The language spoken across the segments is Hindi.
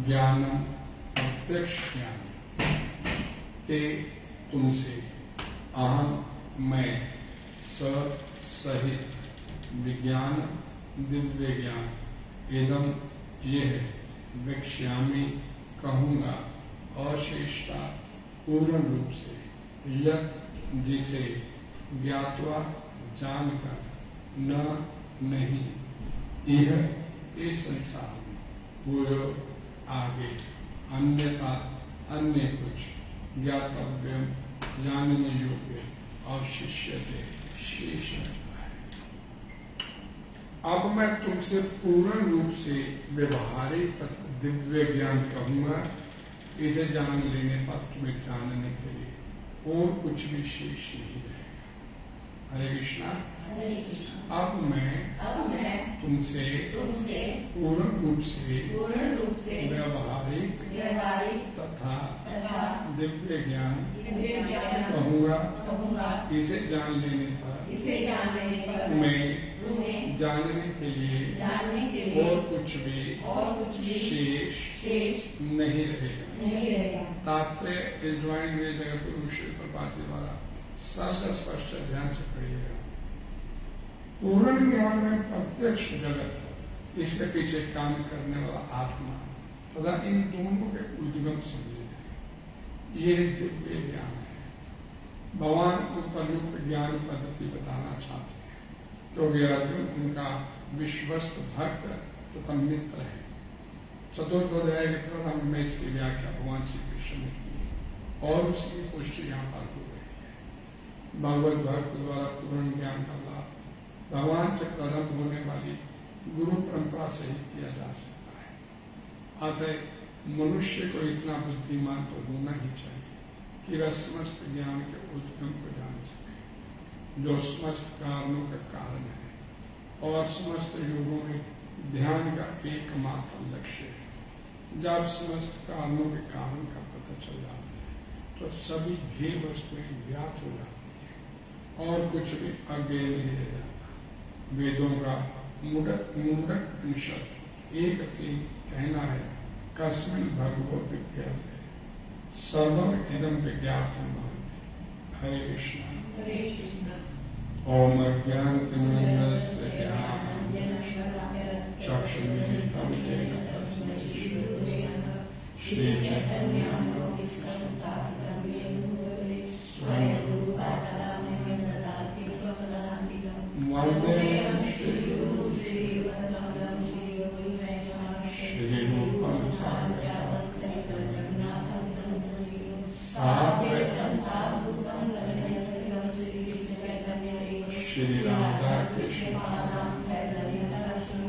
ज्ञानम प्रत्यक्ष ज्ञान के तुमसे अहम मैं सहित विज्ञान दिव्य ज्ञान एदम यह वक्ष्यामि कहूँगा अशेषता पूर्ण रूप से यत जिसे ज्ञात्वा जानकर न नहीं यह इस संसार में पूर्व आगे अन्यथा अन्य कुछ ज्ञातव्य जानने योग्य अवशिष्यते शेष रहता है। अब मैं तुमसे पूर्ण रूप से व्यवहारिक तथा दिव्य ज्ञान कहूंगा, इसे जान लेने पर तुम्हें जानने के लिए और कुछ भी शेष नहीं रहेगा। हरे कृष्णा। अब मैं तुमसे पूर्ण रूप से व्यवहारिक तथा दिव्य ज्ञान कहूंगा, इसे जान लेने पर मैं जानने के लिए और कुछ भी शेष नहीं रहेगा। तात्पर्य इस ड्राइंग में जगत गुरु श्री प्रभुपाद द्वारा सरल स्पष्ट ध्यान से पढ़िएगा। पूर्ण ज्ञान में प्रत्यक्ष जगत, इसके पीछे काम करने वाला आत्मा तथा इन दोनों के उद्गम समझे, ये दिव्य ज्ञान है। भगवान उपयुक्त ज्ञान पद्धति बताना चाहते हैं, क्योंकि अर्जुन उनका विश्वस्त भक्त तथा मित्र है। चतुर्थ अध्याय के प्रारंभ में इसकी व्याख्या भगवान श्री कृष्ण ने की और उसकी पुष्टि यहाँ पर हो रही है। भगवत भक्त द्वारा पूर्ण ज्ञान का लाभ भगवान से प्रारंभ होने वाली गुरु परंपरा से ही किया जा सकता है। अतः मनुष्य को इतना बुद्धिमान तो होना ही चाहिए कि वह समस्त ज्ञान के उद्गम को जान सके, जो समस्त कारणों का कारण है और समस्त युगों में ध्यान का एकमात्र लक्ष्य है। जब समस्त कारणों के कारण का पता चल जाता है तो सभी ध्येय वस्तुएं ज्ञात हो जाती है और कुछ भी आगे नहीं रह जाता। वेदों का मुंडक उपनिषद एक कहना है, कस्मिन् भगवो विज्ञाते सर्वम इदं विज्ञातम् भवति। हरे कृष्णा। ओम अज्ञानतिमिरस्य चक्षुरुन्मिलितं येन तस्मै श्री चैतन्यमनोभीष्टं स्थापितं येन भूतले स्वयं रूपा तदानीं ददाति स्वपदान्तिकं वन्देऽहं श्रीगुरुं श्रीवरदं श्रीगुरुवैष्णवं श्रीरूपं साग्रजातं सहितं रघुनाथं तं सजीवं साद्वैतं सावधूतं रघुनाथं श्रीकृष्णचैतन्यदेव श्री राधा कृष्ण पादां सैतन्यलक्ष्मी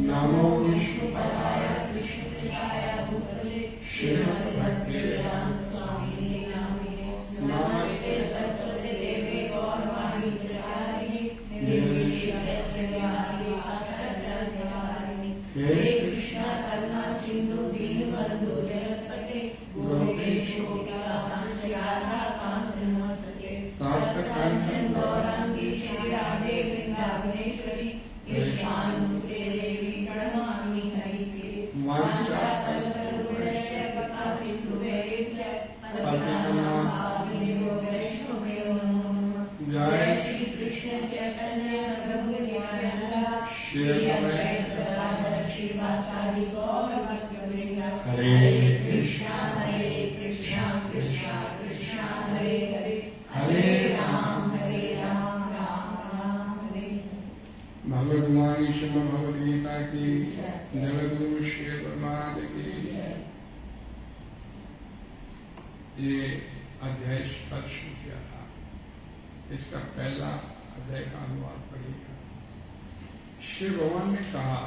नमो विष्णुपदाय कृष्णपृष्ठाय भूतले श्रीमद्भक्तिवेदान्त स्वामिने नामिने नमस्ते सरस्वती देवे गौरवाणी प्रचारिणे निर्विशेषज्ञानी आचार्यचारिणे हे कृष्ण करुणा सिंधु दीनबंधु जगत्पते गोपेश गोपिकाकांत राधा कांत नमस्ते तप्त कंचन गौरांगी श्री राधे वृंदावनेश्वरी कृष्णानुसुते देवी प्रणमामि हरिप्रिये वाञ्छाकल्पतरुभ्यश्च कृपा सिन्धुभ्यश्च पतितानां पावनेभ्यो वैष्णवेभ्यो नमो नमः। जय श्री कृष्ण चैतन्य प्रभु नित्यानंद श्री अद्वैत गदाधर श्रीवासादि गौर भक्तवृंद। हरे कृष्णा कृष्णा कृष्णा हरे हरे, हरे राम राम राम हरे। भगवद्वाणी श्रीमद् भगवद गीता की जगद्गुरु श्री प्रभुपाद की। ये अध्याय कल शुरू किया था, इसका पहला अध्याय का अनुवाद पढ़िएगा। श्री भगवान ने कहा,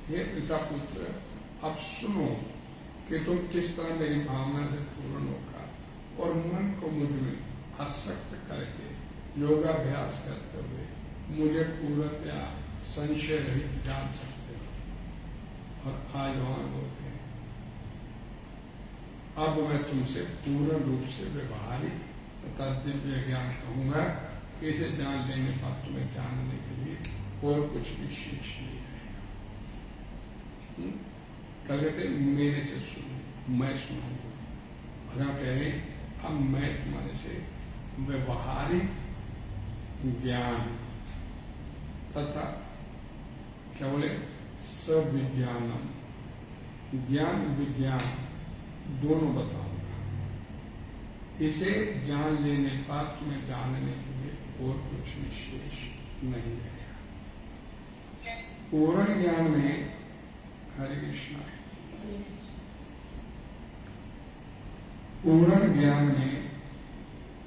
हे पिता पुत्र, अब सुनो कि तुम किस तरह मेरी भावना से पूर्ण होकर और मन को मुझ में आसक्त करके योगाभ्यास करते हुए मुझे पूर्णतया संशय रहित जान सकते हो। और आज भगवान बोलते हैं, अब मैं तुमसे पूर्ण रूप से व्यवहारिक तथा दिव्य ज्ञान कहूंगा, इसे जान लेने पर तुम्हें जानने के लिए और कुछ भी शेष नहीं रहेगा। कहते मेरे से सुनो, मैं सुनाऊंगा। भगवान कह रहे अब मैं तुम्हारे से व्यवहारिक ज्ञान तथा क्या बोले सविज्ञानम, ज्ञान विज्ञान दोनों बताऊंगा। इसे जान लेने पर तुम्हें जानने के लिए और कुछ विशेष नहीं रहेगा। पूर्ण ज्ञान में हरे कृष्णा, पूर्ण ज्ञान में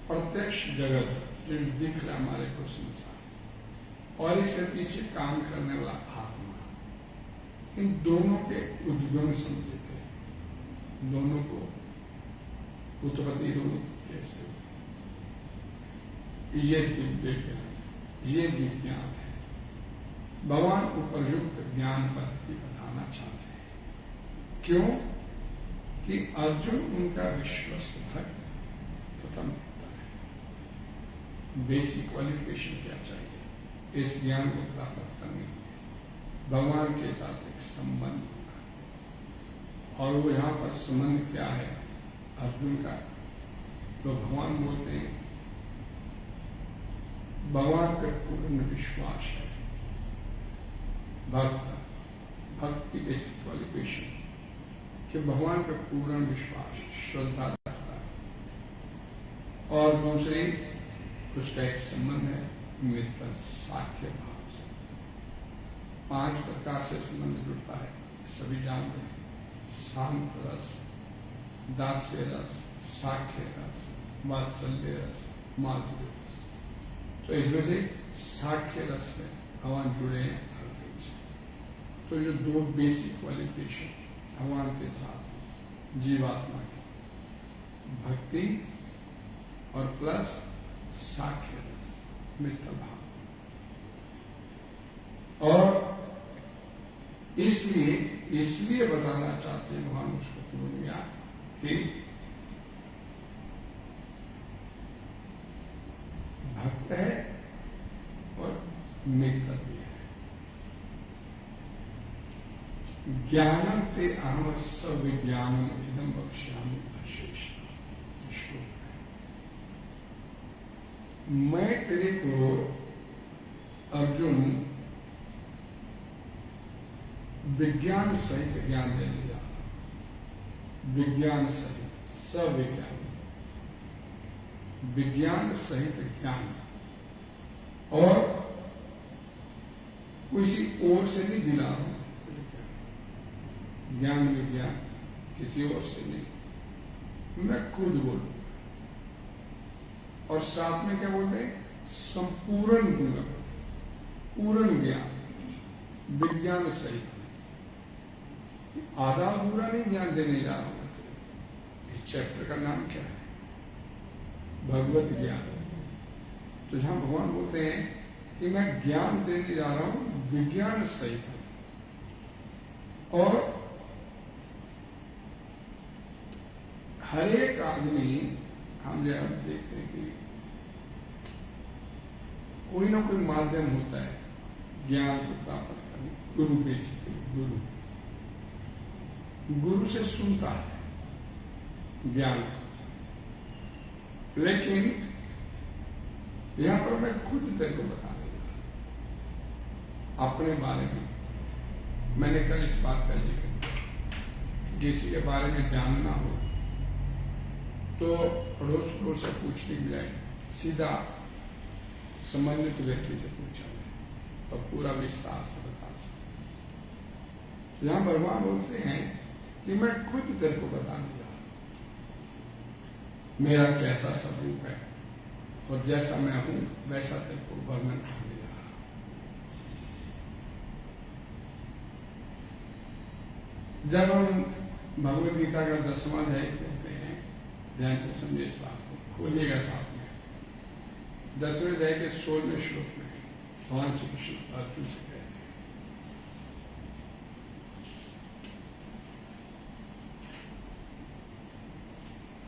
प्रत्यक्ष जगत जो दिख रहा हमारे को संसार और इसके पीछे काम करने वाला आत्मा, इन दोनों के उद्गम समझते हैं, दोनों को उत्पत्ति दोनों कैसे, ये दिव्य ज्ञान, ये विज्ञान है। भगवान उपयुक्त ज्ञान पद्धति बताना चाहते हैं। क्यों? कि अर्जुन उनका विश्वस्त भक्त तथा मित्र है। बेसिक क्वालिफिकेशन क्या चाहिए इस ज्ञान को प्राप्त करने के लिए? भगवान के साथ एक संबंध होना। और वो यहाँ पर संबंध क्या है अर्जुन का? तो भगवान बोलते हैं भगवान पे पूर्ण विश्वास है। भक्त की बेसिक क्वालिफिकेशन कि भगवान पे पूर्ण विश्वास, श्रद्धा रखता है। और दूसरी उसका एक संबंध है मित्र साख्य भाव से। 5 प्रकार से संबंध जुड़ता है, सभी जानते हैं। शांत रस, दास्य रस, साख्य रस, वात्सल्य रस, माधुर्य रस। तो इसमें से साख्य रस से भगवान जुड़े हैं अर्जुन से। तो जो 2 बेसिक क्वालिफिकेशन भगवान के साथ जीवात्मा की भक्ति और प्लस साख्य रस, मित्र भाव। और इसलिए बताना चाहते हैं भगवान उसको पूर्ण ज्ञान कि भक्त है और मित्र भी है। ज्ञानम ते अहम सविज्ञानम इदम वक्ष्यामि अशेष। मैं तेरे को अर्जुन विज्ञान सहित ज्ञान देने जा रहा हूं। विज्ञान सहित सविज्ञान, विज्ञान सहित ज्ञान। और किसी और से नहीं दिला रहा हूं ज्ञान, विज्ञान किसी और से नहीं, मैं खुद बोलूंगा। और साथ में क्या बोल रहे हैं? संपूर्ण गुण, पूर्ण ज्ञान, विज्ञान सहित। आधा अधूरा नहीं ज्ञान देने जा रहा हूं। इस चैप्टर का नाम क्या है? भगवत ज्ञान। तो जहां भगवान बोलते हैं कि मैं ज्ञान देने जा रहा हूं विज्ञान सहित। और हर एक आदमी, हम जब देखते हैं कि कोई ना कोई माध्यम होता है ज्ञान को प्राप्त करने। गुरु, बेसिकली गुरु से सुनता है ज्ञान को। लेकिन यहां पर मैं खुद तेरे को बताने लगा अपने बारे में। मैंने कल इस बात का जिक्र किया, किसी के बारे में जानना हो तो अड़ोस पड़ोस से पूछने की बजाय सीधा संबंधित व्यक्ति से पूछा और पूरा विस्तार से बता सकते। यहां भगवान बोलते हैं कि मैं खुद तेरे को बताने जा रहा हूं मेरा कैसा स्वरूप है और जैसा मैं हूं वैसा तेरे को वर्णन करने जा रहा हूं। जब हम भगवद गीता का 10वां अध्याय पढ़ते हैं, ध्यान से समझे इस बात को, खोलिएगा साथ में। 10वें अध्याय के 16वें श्लोक में भगवान श्री कृष्ण अर्जुन से कहते हैं,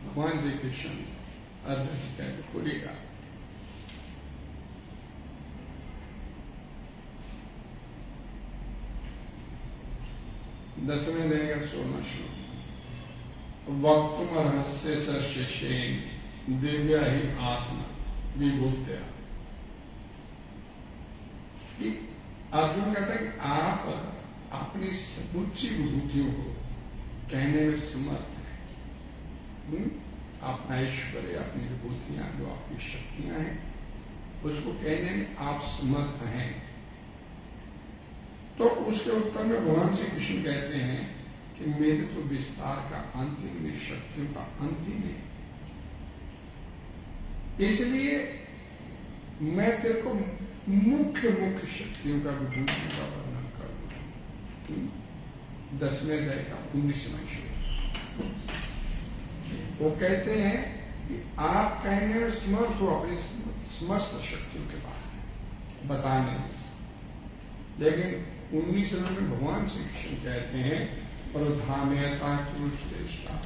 भगवान श्री कृष्ण अर्जुन से कहते, खोलिएगा। दसवें अध्याय का 16वां श्लोक, वक्तुम रहस्य शेषेन दिव्या ही आत्मा विभूत्या। अर्जुन कहता है कि आप अपनी समुची विभूतियों को कहने में समर्थ हैं। अपना ऐश्वर्य, अपनी विभूतियां, जो आपकी शक्तियां हैं, उसको कहने में आप समर्थ हैं। तो उसके उत्तर में भगवान श्री कृष्ण कहते हैं कि मेरे तो विस्तार का अंतिम, मेरी शक्तियों का अंतिम है। इसलिए मैं तेरे को मुख्य मुख्य शक्तियों का विभूतियों का वर्णन करूंगा। 10वें अध्याय का 19वां श्लोक। वो कहते हैं कि आप कहने में समर्थ हो अपनी समस्त शक्तियों के बारे में बताने में, लेकिन 19वें में भगवान श्री कृष्ण कहते हैं प्रधान्यता श्रेष्ठा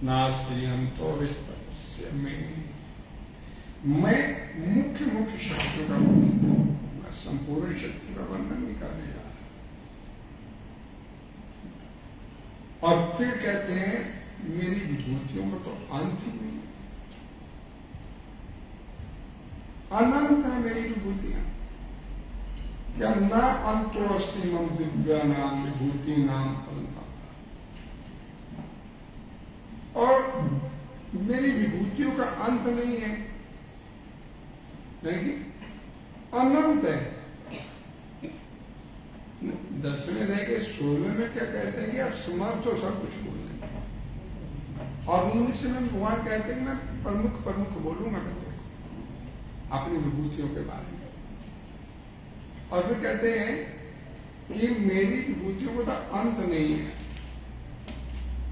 नास्ति अंतो विस्तरस्य में। मैं मुख्य मुख्य शक्तियों का मैं संपूर्ण शक्ति का वर्णन नहीं करने जा रहा। और फिर कहते हैं मेरी विभूतियों का तो अंत ही नहीं, अनंत है मेरी विभूतियां। क्या न अंतो अस्ति मम दिव्या नाम विभूति नाम फलता। और मेरी विभूतियों का अंत नहीं है, नहीं अनंत है। 10वें अध्याय के 16वें में क्या कहते हैं कि आप समर्थ हो सब कुछ बोलने, और 19वें में भगवान कहते हैं मैं प्रमुख प्रमुख बोलूंगा मैं अपनी विभूतियों के बारे में। और फिर कहते हैं कि मेरी विभूतियों को तो अंत नहीं है,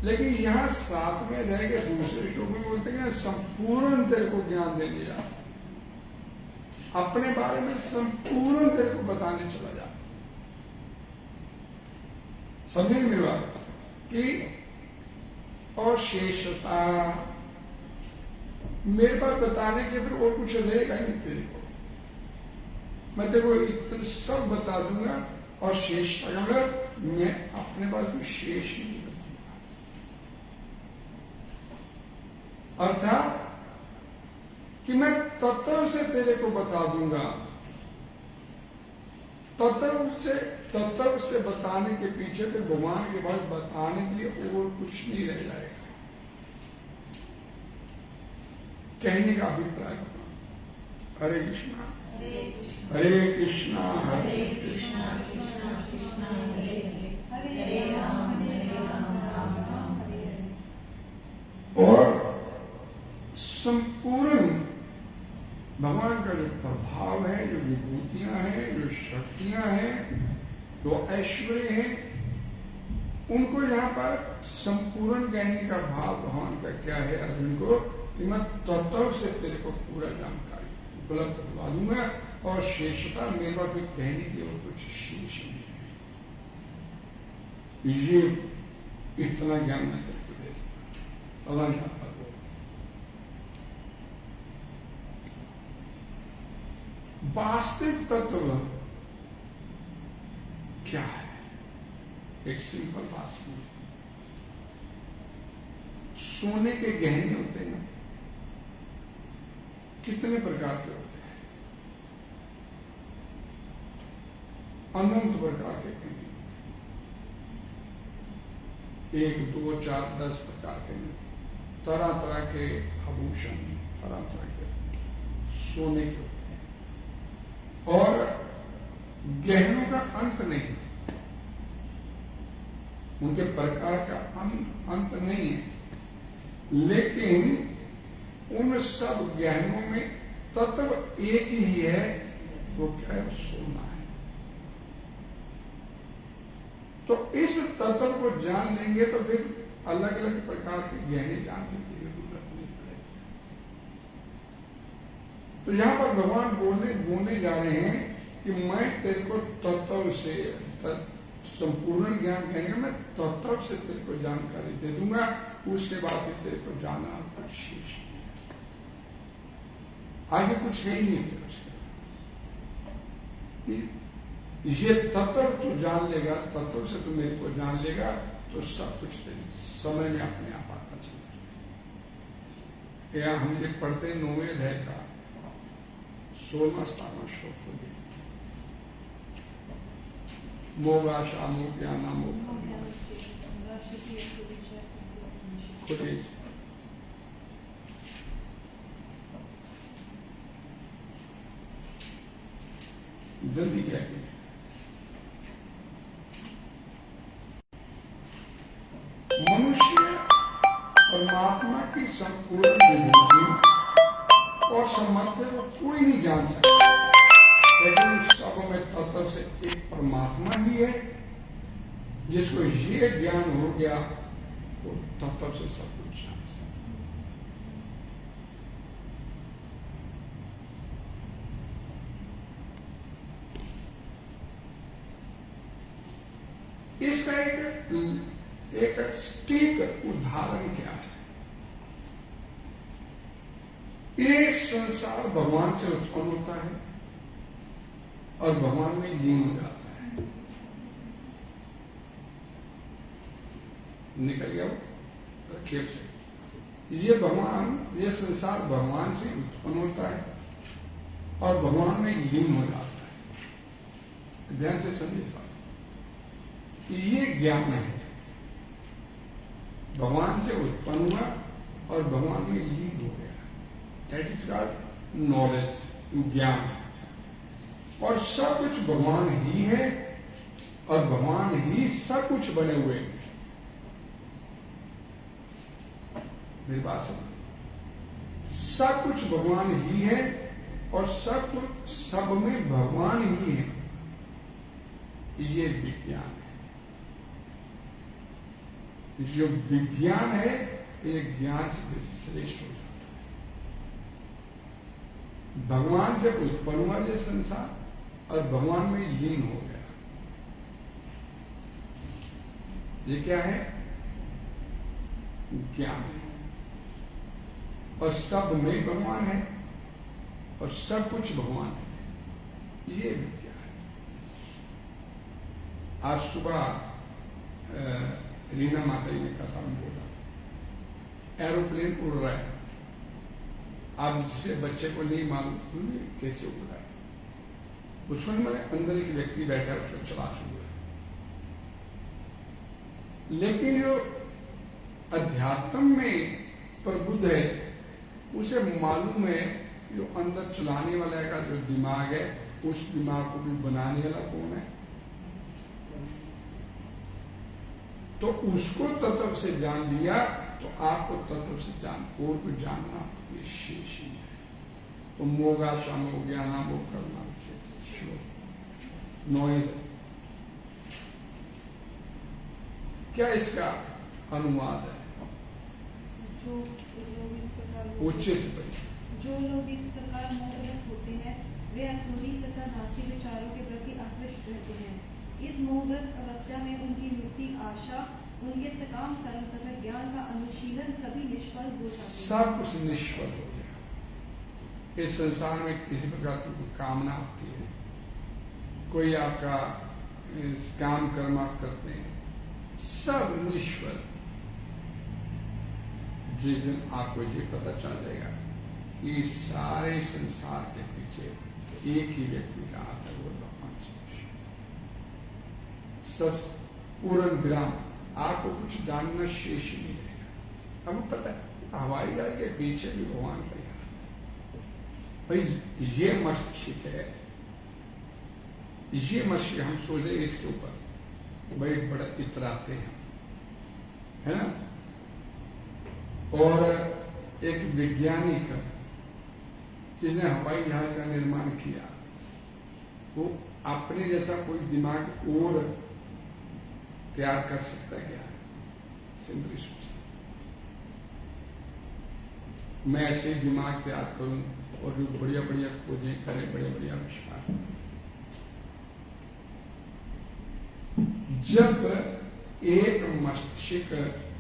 लेकिन यहां 7वें अध्याय के दूसरे श्लोक में बोलते हैं संपूर्ण तेरे को ज्ञान देने जा, अपने बारे में संपूर्ण तेरे को बताने चला जा। समझे मेरी बात कि अशेषता मेरे पास बताने के फिर और कुछ रहेगा ही नहीं तेरे को। मैं तेरे को इतना सब बता दूंगा, और शेषता का मतलब मैं अपने पास भी शेष नहीं बताऊंगा। अर्थात कि मैं तत्व से तेरे को बता दूंगा, तत्व से बताने के पीछे फिर भगवान के पास बताने के लिए और कुछ नहीं रह जाएगा। कहने का अभिप्राय हरे कृष्णा हरे कृष्णा हरे कृष्णा कृष्णा कृष्णा हरे हरे हरे राम राम राम हरे हरे। और संपूर्ण भगवान का जो प्रभाव है, जो विभूतियां हैं, जो शक्तियां हैं, जो ऐश्वर्य हैं, उनको यहाँ पर संपूर्ण कहने का भाव भगवान का क्या है अर्जुन को कि मैं तत्व से तेरे को पूरा जानकारी उपलब्ध करवा दूंगा, और शेषता मेरे पास भी कहने की और कुछ शेष नहीं है। ये इतना ज्ञान मैं तेरे को दे दूंगा। वास्तविक तत्व क्या है? एक सिंपल बात सुनिए। सोने के गहने होते हैं, कितने प्रकार के होते हैं? अनंत प्रकार के गहने, 1 2 4 10 प्रकार के, तरह तरह के आभूषण, तरह तरह के सोने के होते हैं। और गहनों का अंत नहीं, उनके प्रकार का अंत नहीं है, लेकिन उन सब गहनों में तत्व एक ही है, वो क्या है? सोना है। तो इस तत्व को जान लेंगे तो फिर अलग अलग प्रकार के गहने जानने की जरूरत नहीं पड़ेगी। तो यहां पर भगवान बोलने जा रहे हैं कि मैं तेरे को तत्व से संपूर्ण ज्ञान कहेंगे, मैं तत्व से तेरे को जानकारी दे दूंगा, उसके बाद भी तेरे को जाना कुछ शेष नहीं, आगे कुछ है ही नहीं। फिर ये तत्व तू जान लेगा, तत्व से तू मेरे को जान लेगा, तो सब कुछ समय में अपने आप आता चलेगा। क्या हम ये पढ़ते 9वें अध्याय का 16वां 17वां श्लोक को देखते, मोगाशा मोज्ञाना मोगा जल्दी क्या कि मनुष्य परमात्मा की संपूर्ण विभूति और और समर्थ है वो कोई नहीं जान सकता, लेकिन उस सब में तत्व से एक परमात्मा ही है। जिसको ये ज्ञान हो गया तो तत्व से सब कुछ जान सकता। इसका एक सटीक उदाहरण क्या है? ये संसार भगवान से उत्पन्न होता है और भगवान में लीन हो जाता है। निकल गया वो खेप से। ये संसार भगवान से उत्पन्न होता है और भगवान में लीन हो जाता है। ध्यान से समझिए, ये ज्ञान है। भगवान से उत्पन्न हुआ और भगवान में लीन हो गया। दैट इज कॉल्ड नॉलेज, ज्ञान। और सब कुछ भगवान ही है और भगवान ही सब कुछ बने हुए हैं। मेरी बात सुनो, सब कुछ भगवान ही है और सब कुछ सब में भगवान ही है। ये विज्ञान है। जो विज्ञान है ये ज्ञान से श्रेष्ठ हो जाता है। भगवान से उत्पन्न हुआ ये संसार और भगवान में लीन हो गया। ये क्या है? ज्ञान है। और सब में भगवान है और सब कुछ भगवान है। ये विज्ञान है। आज सुबह रीना माता जी ने कथा में बोला, एरोप्लेन उड़ रहा है। आप जिससे बच्चे को नहीं मालूम कैसे उड़ रहा है, उसको नहीं मालूम, अंदर एक व्यक्ति बैठा है, उसको चला शुरू है। लेकिन जो अध्यात्म में प्रबुद्ध है उसे मालूम है जो अंदर चलाने वाला का जो दिमाग है, उस दिमाग को भी बनाने वाला कौन है। तो उसको तत्व से जान लिया तो आपको तत्व से और कुछ जानना ये शेष ही है। तो मोगा शामो ज्ञाना वो करना नोए। क्या इसका अनुवाद है? उच्च से पढ़िए। जो लोग इस प्रकार मोहग्रस्त होते हैं वे असुरी तथा नास्तिक विचारों के प्रति आकृष्ट रहते हैं। इस मोहग्रस्त अवस्था में उनकी मुक्ति आशा, उनके सकाम कर्म तथा ज्ञान का अनुशीलन सभी निष्फल हो जाते हैं। सब कुछ निष्फल हो गया। इस संसार में किसी प्रकार की कोई कामना होती है, कोई आपका काम कर्म आप करते हैं, सब निष्फल। जिस दिन आपको ये पता चल जाएगा कि सारे संसार के पीछे एक ही व्यक्ति का हाथ है, वो भगवान श्री कृष्ण। सब पूर्ण विराम, आपको कुछ जानना शेष नहीं रहेगा। हमें पता है हवाई जहाज के पीछे भी भगवान का याद। भाई ये मस्तिष्क है, ये मस्तिष्क हम सोच रहे इसके ऊपर बड़े बड़े इतराते हैं, है ना। और एक वैज्ञानिक जिसने हवाई जहाज का निर्माण किया, वो अपने जैसा कोई दिमाग और तैयार कर सकता है क्या? सिंपली सोच, मैं ऐसे ही दिमाग तैयार करूं और जो बढ़िया बढ़िया खोजें करें, बढ़िया बढ़िया आविष्कार। जब एक मस्तिष्क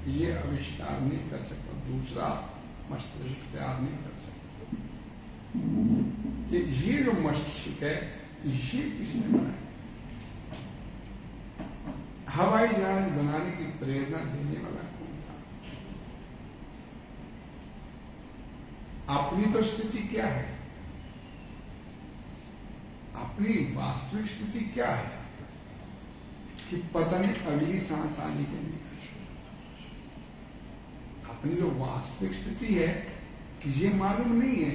ये आविष्कार नहीं कर सकता, दूसरा मस्तिष्क तैयार नहीं कर सकता। ये जो मस्तिष्क है ये किसने बनाया? हवाई जहाज बनाने की प्रेरणा देने वाला कौन था? अपनी तो स्थिति क्या है? अपनी वास्तविक स्थिति क्या है कि पता नहीं अगली सांस आने के लिए। अपनी जो वास्तविक स्थिति है कि ये मालूम नहीं है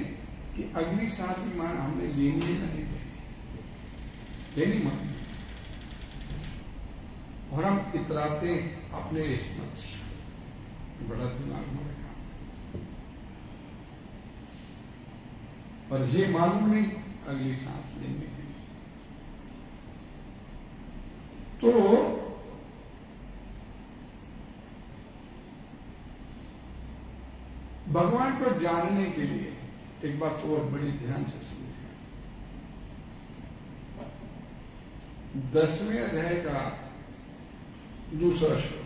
कि अगली सांस की मान हमने लेनी है नहीं लेनी मालूम, और हम इतराते अपने इस मत से। बड़ा दिमाग में रखा। और ये मालूम नहीं अगली सांस लेने के लिए। तो भगवान को जानने के लिए एक बात और बड़ी ध्यान से सुनिए। 10वें अध्याय का दूसरा श्लोक।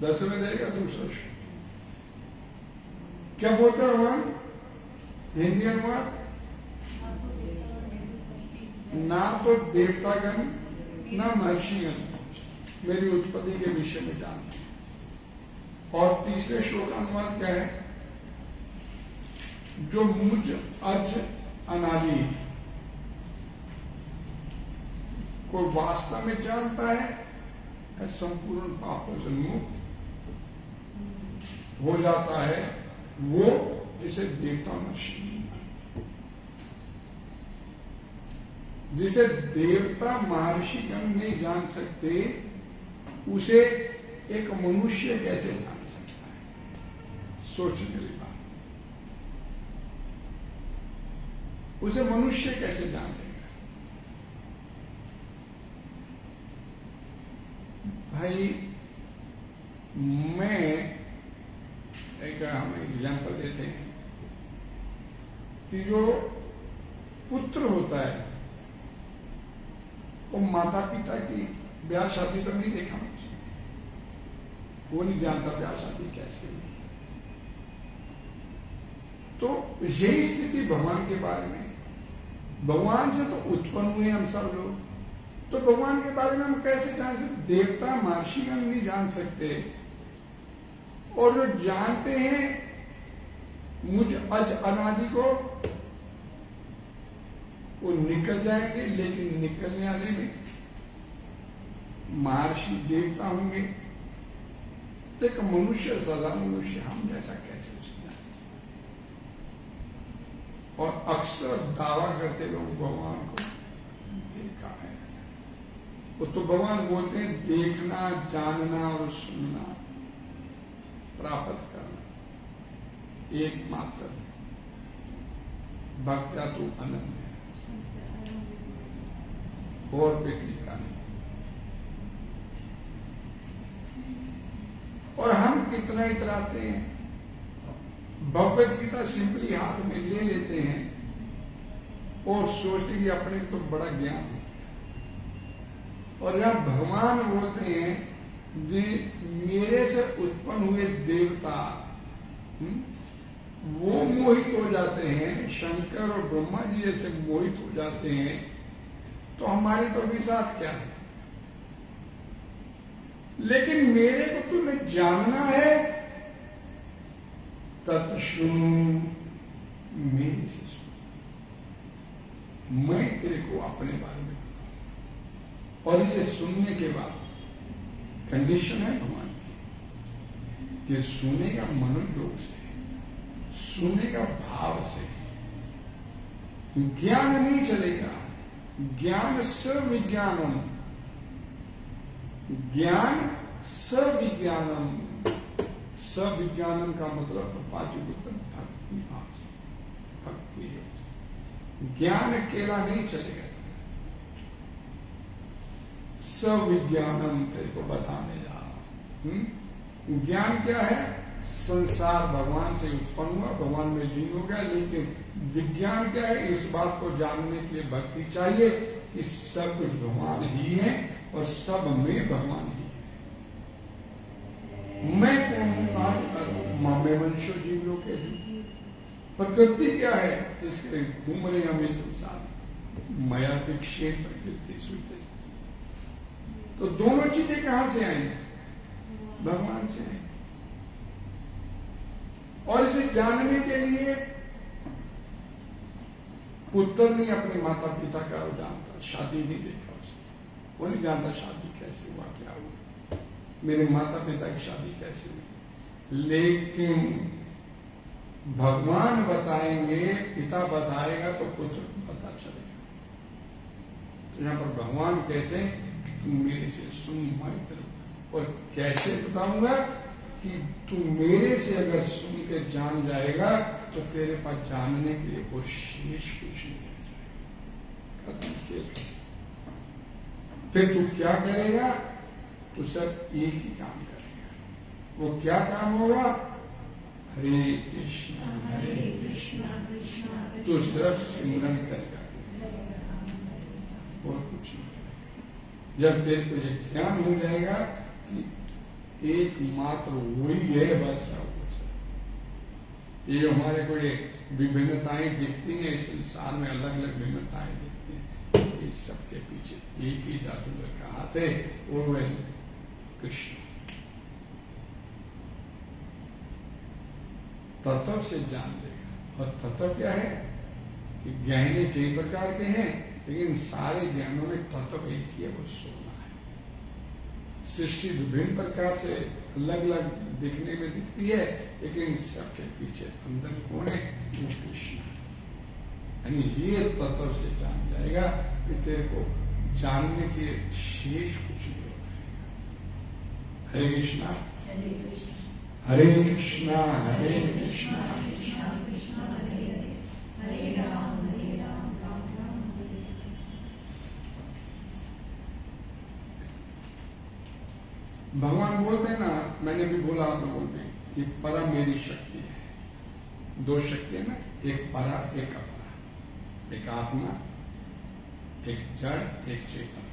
दसवें अध्याय का दूसरा श्लोक क्या बोलता है भगवान? हिंदी अनुवाद, ना तो देवतागण ना महर्षिगण मेरी उत्पत्ति के विषय में जानते हैं। और तीसरे श्लोक का अनुवाद क्या है? जो मुझ अज अनादि को वास्तव में जानता है संपूर्ण पापों से मुक्त हो जाता है, वो जिसे देवता महर्षि, जिसे देवता महर्षिगण नहीं जान सकते, उसे एक मनुष्य कैसे जान सकता है? सोचने वाली बात। उसे मनुष्य कैसे जान लेगा? भाई मैं एक हम एग्जाम्पल देते हैं कि जो पुत्र होता है वो माता पिता की ब्याह शादी तो नहीं देखा मुझे, वो नहीं जानता ब्याह शादी कैसे हुई। तो यही स्थिति भगवान के बारे में, भगवान से तो उत्पन्न हुए हम सब लोग, तो भगवान के बारे में हम कैसे जान सकते? देवता महर्षिगण नहीं जान सकते, और जो जानते हैं मुझ अज अनादि को, वो निकल जाएंगे, लेकिन निकलने वाले में महर्षि देवता होंगे। एक मनुष्य, सदा मनुष्य हम जैसा कैसे उसे जान सकते? और अक्सर दावा करते लोग भगवान को देखा है, वो तो भगवान बोलते हैं देखना, जानना और सुनना, प्राप्त करना एकमात्र भक्त्या तो अनन्य है, और बिक्री का नहीं। और हम कितना इतराते हैं, भगवत गीता सिंपली हाथ में ले लेते हैं और सोचते कि अपने तो बड़ा ज्ञान है। और जब भगवान बोलते हैं जी मेरे से उत्पन्न हुए देवता, वो मोहित हो जाते हैं, शंकर और ब्रह्मा जी जैसे मोहित हो जाते हैं, तो हमारे तो भी साथ क्या है? लेकिन मेरे को तुम्हें जानना है, तत्शुनु मेरे से सुनो, मैं तेरे को अपने बारे में बताऊं। और इसे सुनने के बाद कंडीशन है भगवान की कि सुनेगा मनोयोग से, सुनेगा भाव से, ज्ञान नहीं चलेगा। ज्ञान सविज्ञानम, ज्ञान सविज्ञानम, सविज्ञानम का मतलब भक्ति भाव से, भक्ति योग से। ज्ञान अकेला नहीं चलेगा, सविज्ञानम तेरे को बताने जा रहा। ज्ञान क्या है? संसार भगवान से उत्पन्न हुआ, भगवान में लीन हो गया। लेकिन विज्ञान क्या है? इस बात को जानने के लिए भक्ति चाहिए कि सब कुछ भगवान ही है और सब में भगवान ही है। मैं कौन हूं? कहां से करूं? मैं मनुष्य जीव लोग के जीव। प्रकृति क्या है? इसके घूम रहे हमें संसार माया दीक्षेत प्रकृति सुनते। तो दोनों चीजें कहां से आई? भगवान से आई। और इसे जानने के लिए पुत्र नहीं अपने माता पिता का वो जानता, शादी नहीं देखा उसने, वो नहीं जानता शादी कैसे हुआ, क्या हुआ, मेरे माता पिता की शादी कैसे हुई। लेकिन भगवान बताएंगे, पिता बताएगा तो पुत्र को पता चलेगा। तो यहाँ पर भगवान कहते हैं कि तुम मेरे से सुन मत रहो। और कैसे बताऊंगा कि तू मेरे से अगर सुन के जान जाएगा तो तेरे पास जानने के लिए वो शेष कुछ नहीं रह जाएगा। खत्म किया। फिर तू क्या करेगा? तू सब एक ही काम करेगा। वो क्या काम होगा? हरे कृष्णा कृष्णा तू सिर्फ सिमरन करेगा, और कुछ नहीं करेगा। जब तेरे को ये ज्ञान हो जाएगा कि एकमात्र वही है, बस सब कुछ। ये जो हमारे को ये विभिन्नताएं दिखती हैं इस संसार में, अलग अलग भिन्नताएं दिखती हैं, इस सबके पीछे एक ही जादूगर का हाथ है, वो है कृष्ण। तत्व से जान लेगा। और तत्व क्या है कि ज्ञान कई प्रकार के हैं, लेकिन सारे ज्ञानों में तत्व एक ही है, वो सोना है। सृष्टि विभिन्न प्रकार से अलग अलग दिखने में दिखती है, लेकिन सबके पीछे अंदर कौन है? वो कृष्ण है। यानी ये तत्व से जान जाएगा कि तेरे को जानने के शेष कुछ नहीं हो जाएगा। हरे कृष्णा हरे कृष्णा कृष्णा कृष्णा हरे राम राम राम हरे हरे। भगवान बोलते हैं ना, मैंने भी बोला आप लोगों में, कि परा मेरी शक्ति है। दो शक्ति है ना, एक परा एक अपरा, एक आत्मा एक जड़ एक चेतन।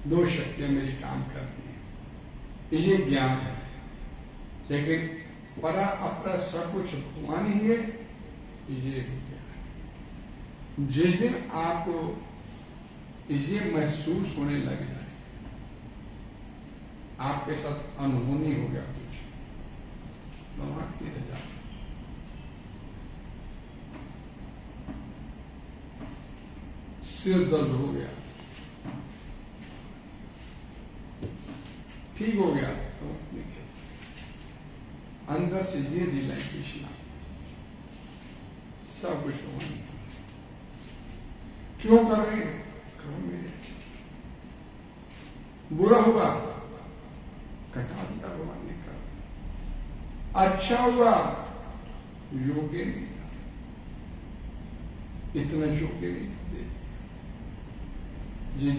दो शक्तियां मेरी काम करती हैं, ये ज्ञान है। लेकिन परा अपरा सब कुछ भगवान ही है, ये ज्ञान है। जिस दिन आपको ये महसूस होने लग जाए, आपके साथ अनहोनी हो गया कुछ, भगवान की रजा, सिर दर्द हो गया, ठीक हो गया, तो अंदर से ये दिलाई कृष्णा, सब कुछ भगवान क्यों कर रहे हैं? करो मेरे। बुरा हुआ कटा दिया भगवान ने, कर अच्छा हुआ योग्य नहीं था, इतना योग्य नहीं था। ये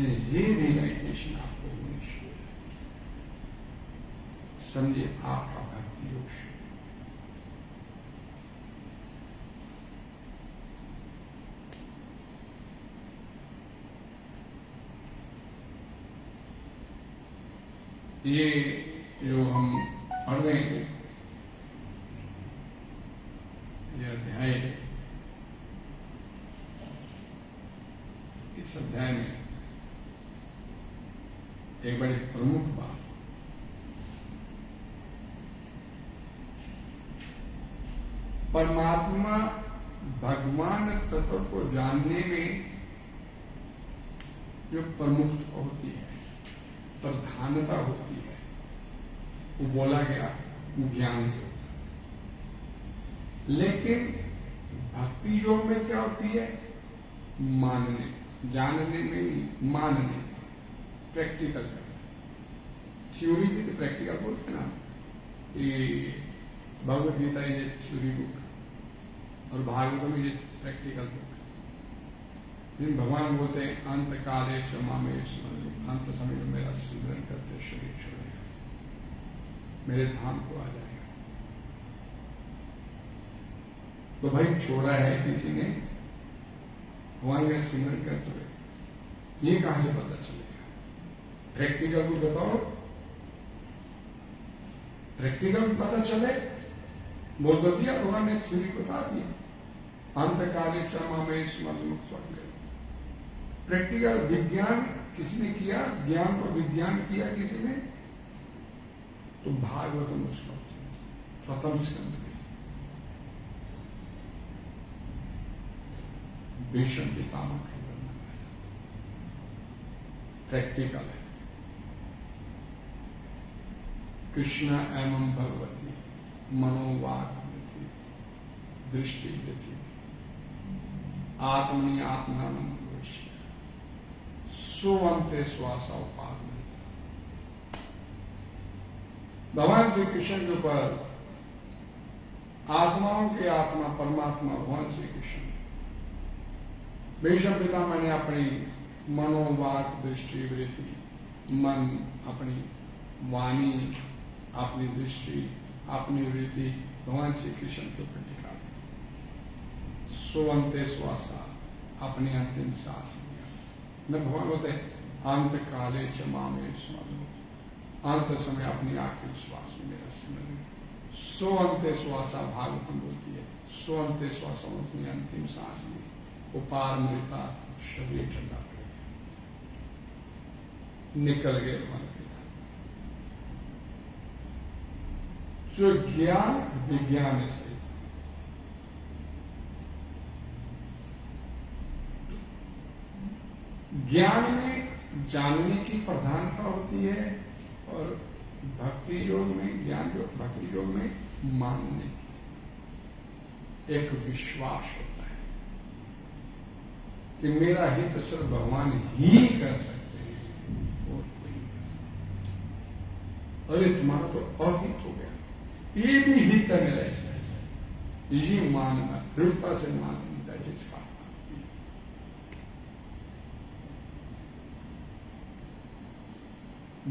रियलाइजेशन आपको होनी चाहिए, समझिए आपका भक्ति योग शुरू। ये जो हम पढ़ रहे हैं, ये अध्याय, इस अध्याय में एक बड़ी प्रमुख बात, परमात्मा भगवान तत्व को जानने में जो प्रमुखता होती है, प्रधानता होती है, वो बोला गया ज्ञान योग। लेकिन भक्ति योग में क्या होती है? मानने, जानने में मानने, प्रैक्टिकल करना। थ्योरी भी तो प्रैक्टिकल बोलते हैं ना, कि Bhagavad Gita is a theory book और भागवत में ये प्रैक्टिकल बुक। लेकिन भगवान बोलते हैं अंत काले क्षमा में स्मरण, अंत समय में मेरा स्मरण करते शरीर छोड़ेगा, मेरे धाम को आ जाएगा। तो भाई छोड़ा है किसी ने, भगवान का स्मरण करते हुए, ये कहां से पता चलेगा? प्रैक्टिकल को बताओ, प्रैक्टिकल पता चले, बोल तो दिया भगवान ने, थ्योरी बता दी, अंत काले क्षमा में स्मरण मुक्त हो गए। प्रैक्टिकल विज्ञान किसी ने किया, ज्ञान को विज्ञान किया किसी ने, तो भागवतम उसका प्रथम स्कंद में भीष्म पितामह का वर्णन है, प्रैक्टिकल है। कृष्ण एवं भगवती मनोवाक दृष्टि वृत्ति। आत्मनि आत्मानं सुवंते श्वासा उपाद। भगवान श्री कृष्ण के ऊपर आत्माओं की आत्मा परमात्मा भगवान श्री कृष्ण भीष्म पितामह ने अपनी मनोवाक दृष्टि वृत्ति, मन, अपनी वाणी, अपनी दृष्टि, अपनी वृत्ति भगवान श्री कृष्ण के ऊपर टिका दी। सुवंते श्वासा, अपनी अंतिम सांस लिया। न भगवान होते अंत काले च मामे स्मरो, अंत समय अपनी आखिरी श्वास में मेरा स्मरण। सोअंते श्वासा भागवतम बोलती है, सोअंते श्वासा अपनी अंतिम सांस ली, उपार मृता शरीर ठंडा पड़ गया, निकल गए मन पिता। जो ज्ञान विज्ञान से, ज्ञान में जानने की प्रधानता होती है और भक्ति योग में, ज्ञान योग भक्ति योग में मानने की एक विश्वास होता है कि मेरा हित सिर्फ भगवान ही कर सकते हैं और कोई नहीं कर सकता। अरे तुम्हारा तो अहित हो गया, ये भी हित है मेरा, ऐसा ये मानना, दृढ़ता से मानना जिसका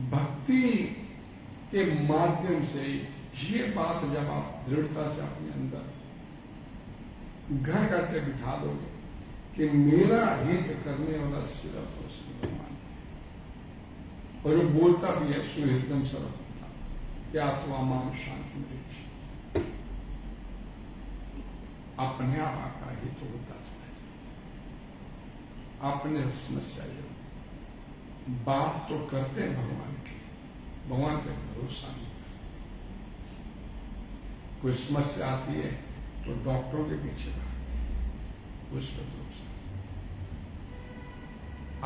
भक्ति के माध्यम से ये बात जब आप दृढ़ता से अपने अंदर घर करके बिठा दोगे कि मेरा हित करने वाला सिर्फ और सिर्फ भगवान है, और वो बोलता भी है सुहृदम सर्वभूता, क्या तो आम शांति मिलेगी। अपने आप आपका हित होता चला, अपने समस्या जो बात तो करते हैं भगवान की, भगवान पे भरोसा नहीं करते। कोई समस्या आती है तो डॉक्टरों के पीछे भागते, उस पर भरोसा,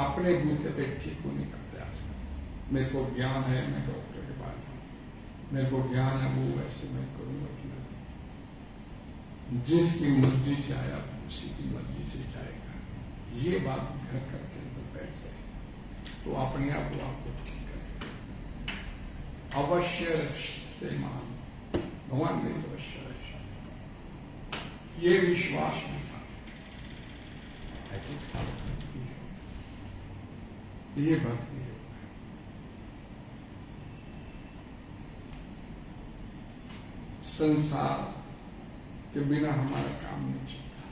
अपने बूते पे ठीक होने का प्रयास करते। मेरे को ज्ञान है, मैं डॉक्टर के पास जाऊं, मेरे को ज्ञान है, वो ऐसे मैं करूंगा कि मैं जिसकी मर्जी से आया उसी की मर्जी से जाएगा। ये बात घर करके अंदर बैठ जाए तो अपने आप वो आपको ठीक करेगा। अवश्य रक्षते मान, भगवान ने अवश्य रक्षा, ये विश्वास नहीं था, ये भक्ति है। संसार के बिना हमारा काम नहीं चलता,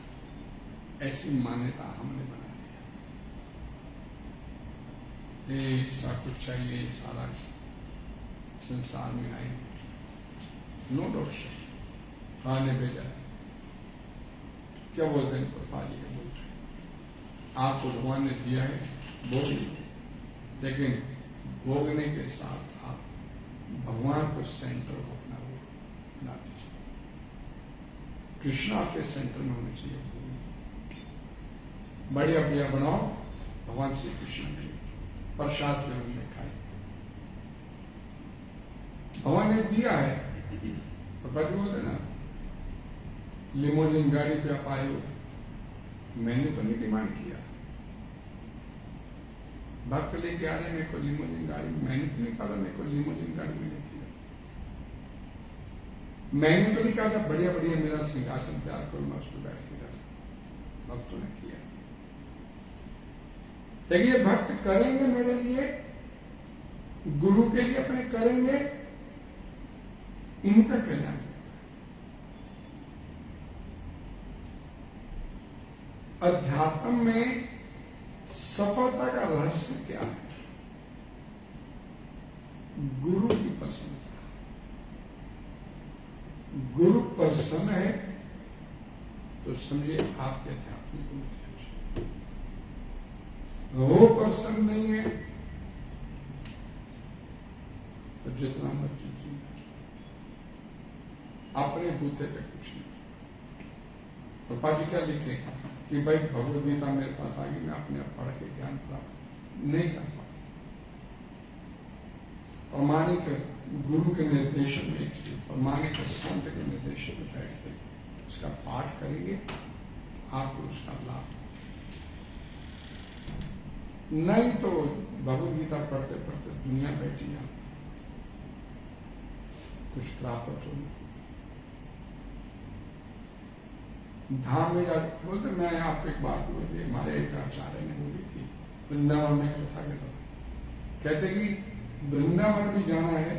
ऐसी मान्यता हमने बना दिया। ऐसा कुछ चाहिए, सारा संसार में आए, नो डोशन खाने भेजा। क्या बोलते हैं प्रभा जी, के बोलते आपको भगवान ने दिया है भोग, लेकिन भोगने के साथ आप भगवान को सेंटर को अपना वो बना दीजिए। कृष्ण आपके सेंटर में होने चाहिए। बढ़िया बढ़िया बनाओ, भगवान श्री कृष्ण के प्रसाद जो हमने खाए, भगवान ने दिया है। पापा जी बोलते ना, लिमोजिन गाड़ी पे आप आए हो, मैंने तो नहीं डिमांड किया। भक्त लेके आ रहे मेरे को लिमोजिन गाड़ी, मैंने तो नहीं कहा मेरे को लिमोजिन गाड़ी में नहीं किया। मैंने तो नहीं कहा था बढ़िया बढ़िया मेरा सिंहासन तैयार करो, मैं उस पर बैठ के जाऊं। भक्तों ने किया। लेकिन ये भक्त करेंगे मेरे लिए, गुरु के लिए अपने करेंगे, इनका कल्याण। अध्यात्म में सफलता का रहस्य क्या है? गुरु की प्रसन्नता। गुरु प्रसन्न है तो समझिए आपके आध्यात्मिक उन्नति। वो प्रसन्न नहीं है तो जितना मर्जी अपने बूते पे कुछ नहीं। पापा जी क्या लिखे कि भाई भगवद गीता मेरे पास आ गई, मैं अपने आप पढ़ के ज्ञान प्राप्त नहीं कर पाता। प्रमाणिक गुरु के निर्देशन में, प्रमाणिक संत के निर्देशन में बैठ के उसका पाठ करेंगे, आपको उसका लाभ। नहीं तो भगवद गीता पढ़ते पढ़ते दुनिया बैठी आप कुछ प्राप्त हो। धाम में जाकर बोलते, मैं आपको एक बात बोलती, हमारे एक आचार्य ने बोली थी, वृंदावन में कथा के दौरान कहते कि वृंदावन भी जाना है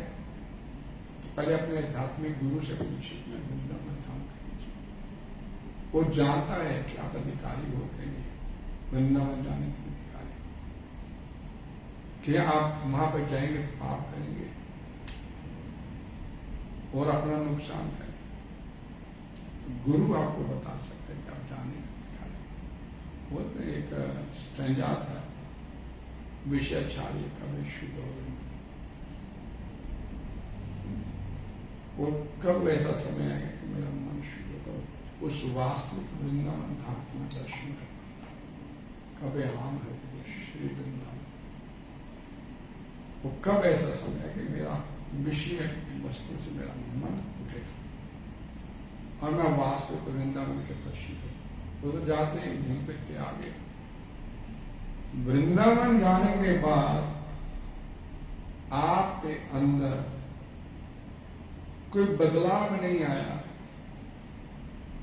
तो पहले अपने आध्यात्मिक गुरु से पूछिए, मैं वृंदावन धाम करीजिए। वो जानता है कि आप अधिकारी होते हैं वृंदावन जाने के अधिकारी, कि आप वहां पर जाएंगे तो पाप करेंगे और अपना नुकसान करेंगे। गुरु आपको बता सकते हैं कि आप जाने का अधिकारी। वो एक स्टैंजा था, विषय छाड़िए कभी शुद्ध हो। वो कब ऐसा समय आएगा कि मेरा मन शुद्ध हो, उस वास्तविक वृंदावन धाम का दर्शन कर। कभी हम है श्री वृंदावन। वो कब ऐसा समय है कि मेरा विषय वस्तु से मेरा मन उठेगा और मैं वास्तविक वृंदावन के दर्शन करूं। वो तो जाते हैं घूमते के आगे। वृंदावन जाने के बाद आपके अंदर कोई बदलाव नहीं आया,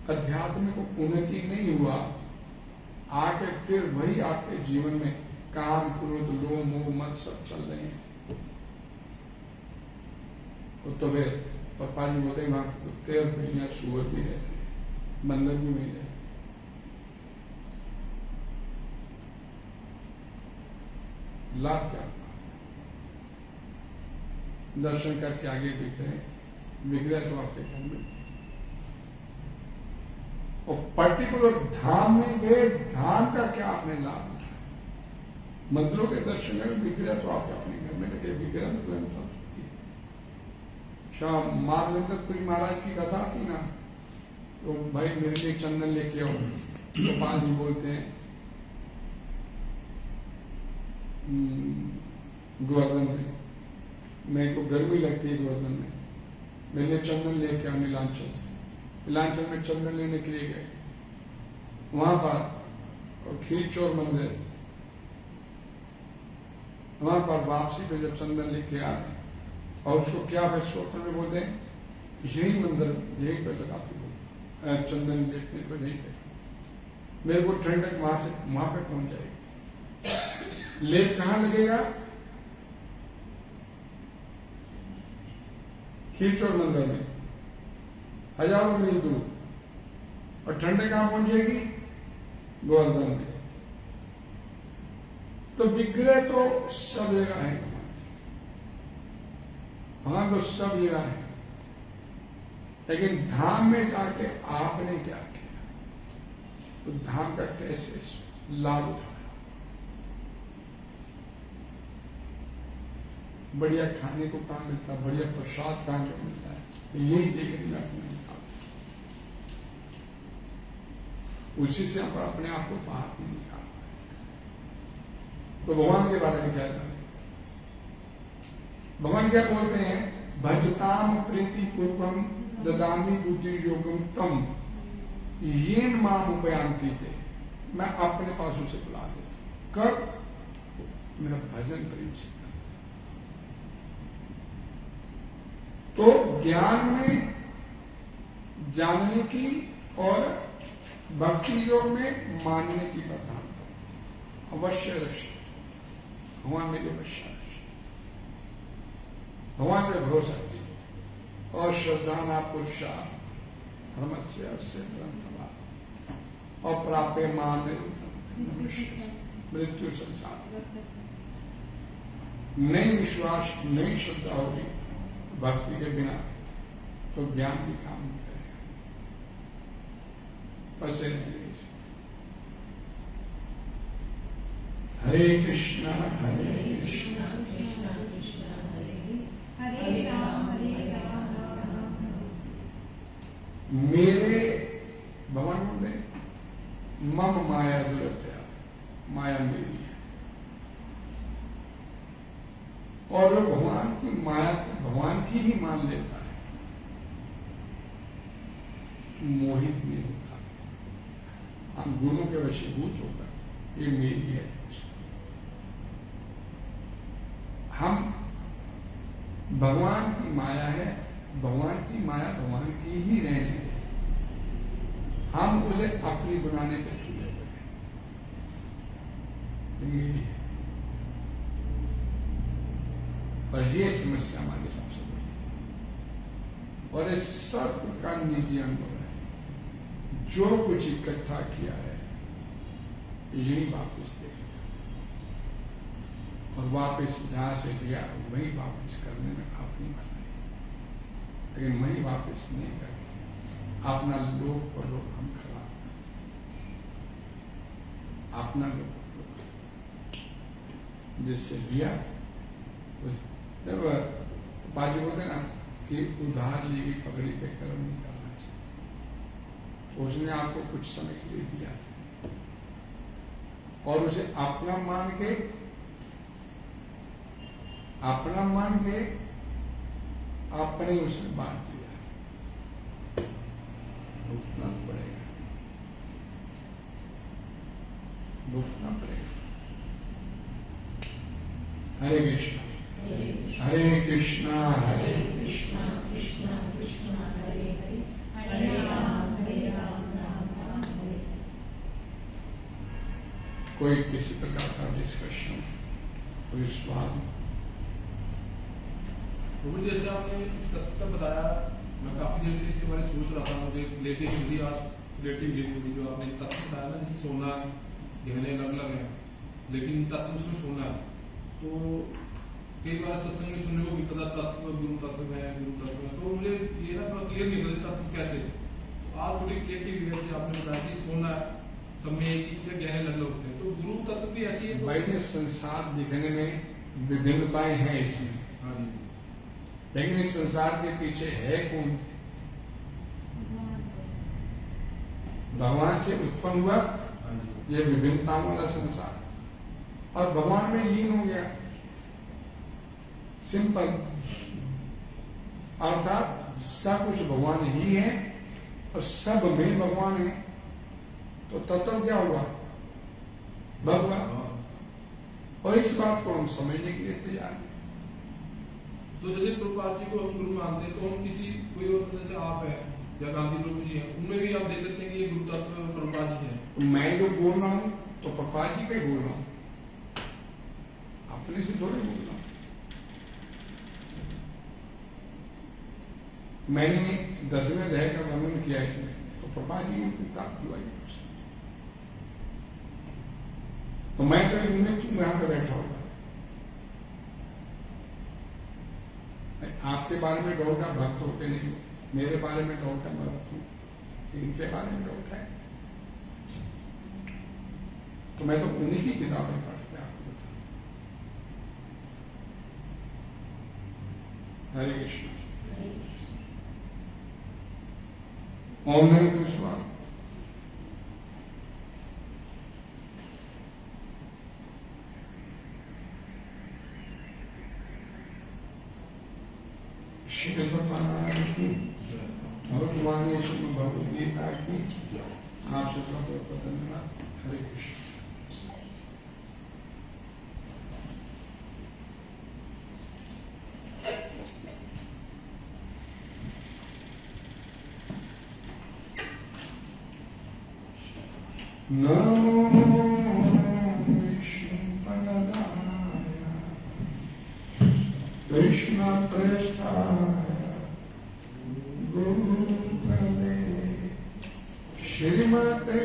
अध्यात्म को उन्नति नहीं हुआ, आके फिर वही आपके जीवन में काम, क्रोध, लोभ, मोह, मत सब चल रहे हैं। तो फिर पप्पा जी बोलते वहां कुत्ते और बिल्लियां सुअर भी रहते हैं, बंदर भी नहीं रहते। लाभ क्या? दर्शन करके आगे बिगड़े तो आपके घर में। और पर्टिकुलर धाम में गए, धाम का क्या आपने लाभ उठाया? मंदिरों के दर्शन में बिगड़े तो आप अपने घर में लगे, बिगड़ा में तो इंसान। शाम माधवेंद्रपुरी महाराज की कथा थी ना, तो भाई मेरे लिए चंदन लेके आओ। तो पांच जी बोलते हैं गोवर्धन में, मेरे को गर्मी लगती है गोवर्धन में, मेरे लिए चंदन लेके आओ नीलांचल। नीलांचल में चंदन लेने के लिए गए, वहां पर खीरचोर मंदिर, वहां पर वापसी पे जब चंदन लेके आ रहे और उसको क्या स्वप्न में बोलते हैं, यही मंदिर यही पे लगाते हो चंदन लेटने पर नहीं पे। मेरे को ठंडक वहां पे पहुंच जाएगी। लेट कहां लगेगा? खीरचोर मंदिर में, हजारों मील दूर। और ठंडक कहां पहुंचेगी? गोवर्धन में। तो विग्रह तो सब जगह है, वहां तो सब जगह है, लेकिन धाम में जाके आपने क्या किया? तो धाम का कैसे लाभ उठाया? बढ़िया खाने को कहां मिलता है, बढ़िया प्रसाद कहां पे मिलता है, यही देखने अपने उसी से आप अपने आप को बाहर नहीं निकाल पाए। तो भगवान के बारे में क्या जाने? भगवान क्या बोलते हैं? भजताम प्रीति पूर्वम ददामी बुद्धि योगम तम येन माम उपयांति थे। मैं अपने पास उसे बुला देता हूं। कब? मेरा भजन प्रेम से। तो ज्ञान में जानने की और भक्ति योग में मानने की प्रधानता अवश्य रक्षित। भगवान मेरे अवश्य रक्षित, भगवान पे भरोसा कीजिए। और श्रद्धा ना पुरुषा धर्मस्य अस्य ग्रंथवा और प्राप्य मान मृत्यु संसार। नहीं विश्वास, नहीं श्रद्धा होगी भक्ति के बिना, तो ज्ञान भी काम नहीं करेगा। फंसे नहीं। हरे कृष्णा कृष्णा कृष्णा हरे राम मेरे भगवान में मम माया दुरत्या, माया मेरी है। और वो भगवान की माया को भगवान की ही मान लेता है, मोहित नहीं होता, हम गुणों के वशीभूत होकर ये मेरी है। हम भगवान की माया है, भगवान की माया भगवान की ही रहने है, हम उसे अपनी बनाने पे तुले हुए हैं, ये मेरी है। और ये समस्या हमारी सबसे बड़ी है, और इस सब का निजी अनुभव है। जो कुछ इकट्ठा किया है यही वापस दे दिया, और वापस जहां से लिया वही वापस करने में आप नहीं बनाए, लेकिन वही वापस नहीं करते। अपना लोक पर लोग हम खराब, अपना लोक जिससे लिया, जब बाजू होते ना कि उधार ली गई पगड़ी पे कर्म नहीं करना चाहिए, उसने आपको कुछ समय के लिए दिया था और उसे अपना मान के आपने उसे बांट दिया, भुगतना पड़ेगा, भुगतना पड़ेगा। हरे कृष्णा हरे कृष्णा हरे कृष्णा कृष्णा कृष्णा हरे हरे हरे राम राम राम हरे। कोई किसी प्रकार का डिस्कशन, कोई सवाल? तो जैसे आपने तत्व बताया, मैं काफी देर से इसके बारे में सोच रहा था। मुझे रिलेटिव मिली आज, रिलेटिव मिली जो आपने तत्व बताया ना, जैसे सोना गहने अलग अलग है, लेकिन तत्व उसमें सोना है। तो कई बार सत्संग में सुनने को मिलता था तत्व गुरु तत्व है, गुरु तत्व है, तो मुझे ये ना थोड़ा क्लियर नहीं होता तत्व कैसे। तो आज थोड़ी क्लियरिटी हुई है, आपने बताया कि सोना सब में एक ही चीज, गहने अलग अलग होते हैं, तो गुरु तत्व भी ऐसी है। भाई में संसार दिखने में विभिन्नताएं हैं इसमें, हाँ जी, लेकिन इस संसार के पीछे है कौन? भगवान से उत्पन्न हुआ हाँ जी, ये विभिन्नताओं वाला संसार, और भगवान में लीन हो गया। सिंपल, अर्थात सब कुछ भगवान ही है और सब में भगवान है, तो तत्व क्या हुआ? भगवान। और इस बात को हम समझने के लिए तैयार हैं। तो जैसे प्रभुपाद जी को हम गुरु मानते हैं, तो हम किसी कोई और जैसे आप है या गांधी प्रभु जी हैं, उनमें भी आप देख सकते हैं कि ये गुरु तत्व प्रभुपाद जी हैं। तो मैं जो बोल रहा हूं तो प्रभुपाद जी पे बोल रहा हूं, अपने से थोड़े बोल रहा हूं। मैंने 10वें अध्याय का वर्णन किया इसमें, तो प्रभुपाद जी ने प्राप्त हुआ है। तो मैं तो उनमें तुम यहां पे बैठा होगा, आपके बारे में डाउट है, भक्त होते नहीं, मेरे बारे में डाउट है, भक्त हूं, इनके बारे में डाउट है, तो मैं तो उन्हीं की किताबें पढ़ के आपको बता। हरे कृष्ण। ओम नमः शिवाय। श्री भगवान की भगवान श्री भगवद गीता की आप सबका बहुत धन्यवाद। हरे कृष्ण। नमो विष्णुपदाय कृष्ण प्रेष्ठाय गुरुपदे श्रीमते